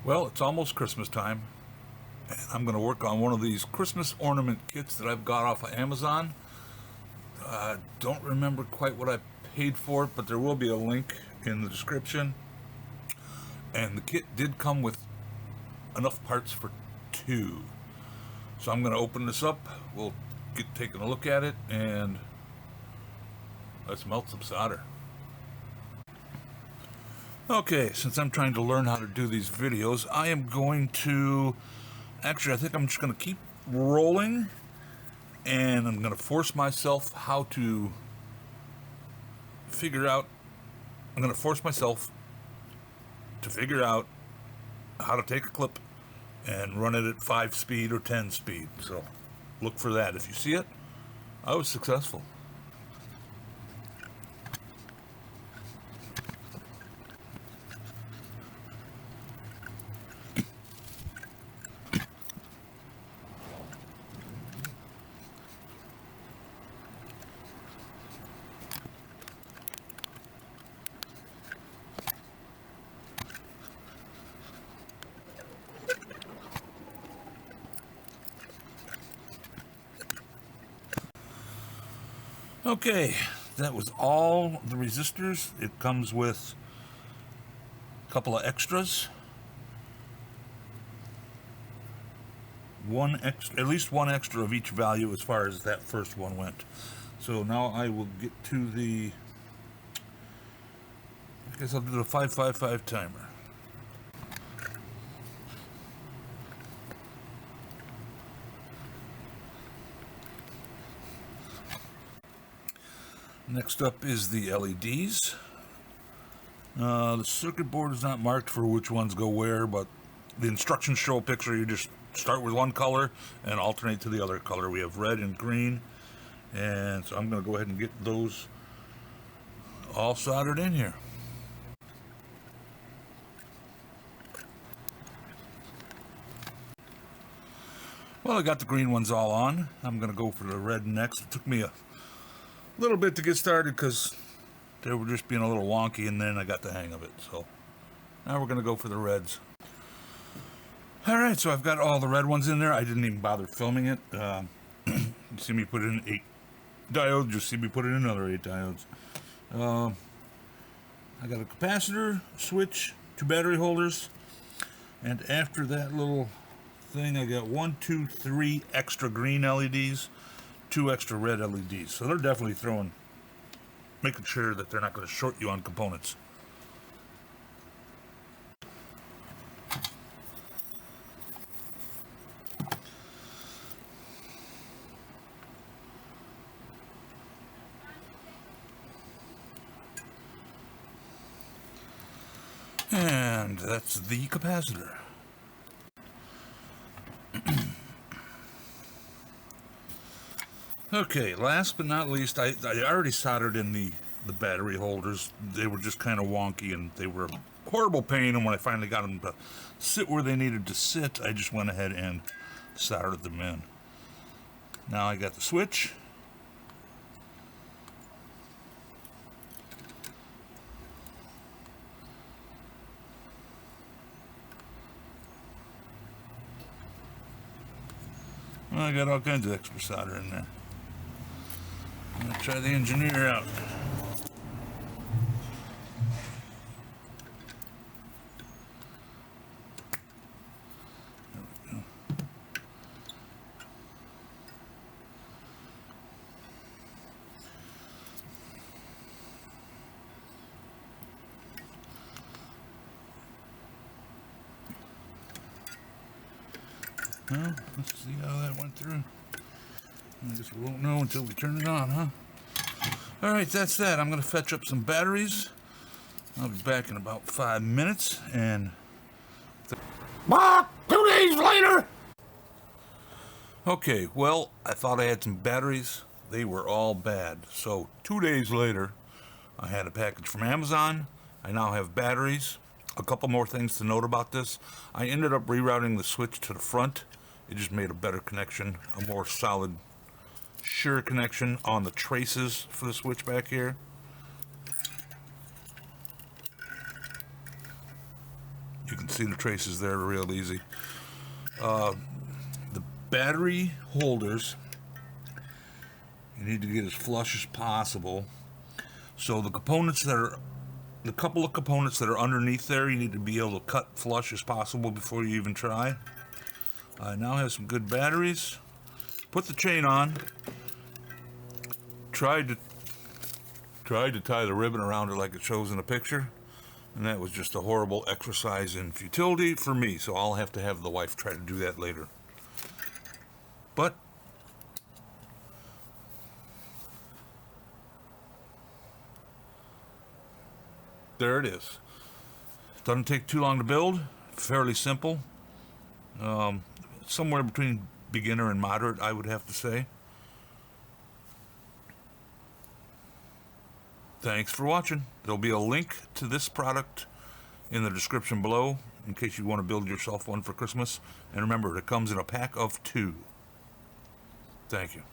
Well, it's almost Christmas time, and I'm going to work on one of these Christmas ornament kits that I've got off of Amazon. Don't remember quite what I paid for it, but there will be a link in the description. And the kit did come with enough parts for two. So I'm going to open this up. We'll get taking a look at it, and let's melt some solder. Okay, since I'm trying to learn how to do these videos, I am going to... Actually, I think I'm just going to keep rolling, and I'm going to force myself how to figure out... I'm going to force myself to figure out how to take a clip and run it at 5 speed or 10 speed. So look for that. If you see it, I was successful. Okay, that was all the resistors. It comes with a couple of extras. At least one extra of each value as far as that first one went. So now I will get to the... I guess I'll do the 555 timer. Next up is the LEDs. The circuit board is not marked for which ones go where, but the instructions show a picture. You just start with one color and alternate to the other color. We have red and green, and so I'm going to go ahead and get those all soldered in here. Well, I got the green ones all on. I'm going to go for the red next. It took me a little bit to get started because they were just being a little wonky, and then I got the hang of it. So now we're going to go for the reds. Alright, so I've got all the red ones in there. I didn't even bother filming it. You see me put in 8 diodes, you see me put in another 8 diodes. I got a capacitor, switch, 2 battery holders, and after that little thing I got 1, 2, 3 extra green LEDs, 2 extra red LEDs. So they're definitely making sure that they're not going to short you on components. And that's the capacitor. Okay, last but not least, I already soldered in the battery holders. They were just kind of wonky, and they were a horrible pain, and when I finally got them to sit where they needed to sit, I just went ahead and soldered them in. Now I got the switch. Well, I got all kinds of extra solder in there. I'm going to try the engineer out. There we go. Well, let's see how that went through. I guess we won't know until we turn it on, huh? Alright, that's that. I'm going to fetch up some batteries. I'll be back in about 5 minutes, and... 2 days later! Okay, well, I thought I had some batteries. They were all bad. So, 2 days later, I had a package from Amazon. I now have batteries. A couple more things to note about this. I ended up rerouting the switch to the front. It just made a better connection, a more solid, sure connection on the traces for the switch back here. You can see see the traces there real easy. The battery holders, you need to get as flush as possible. So the components that are, the couple of components that are underneath there, you need to be able to cut flush as possible before you even try. I now have some good batteries. Put the chain on. Tried to tie the ribbon around it like it shows in the picture, and that was just a horrible exercise in futility for me, so I'll have to have the wife try to do that later. But there it is. Doesn't take too long to build, fairly simple. Somewhere between beginner and moderate, I would have to say. Thanks for watching. There'll be a link to this product in the description below in case you want to build yourself one for Christmas. And remember, it comes in a pack of 2. Thank you.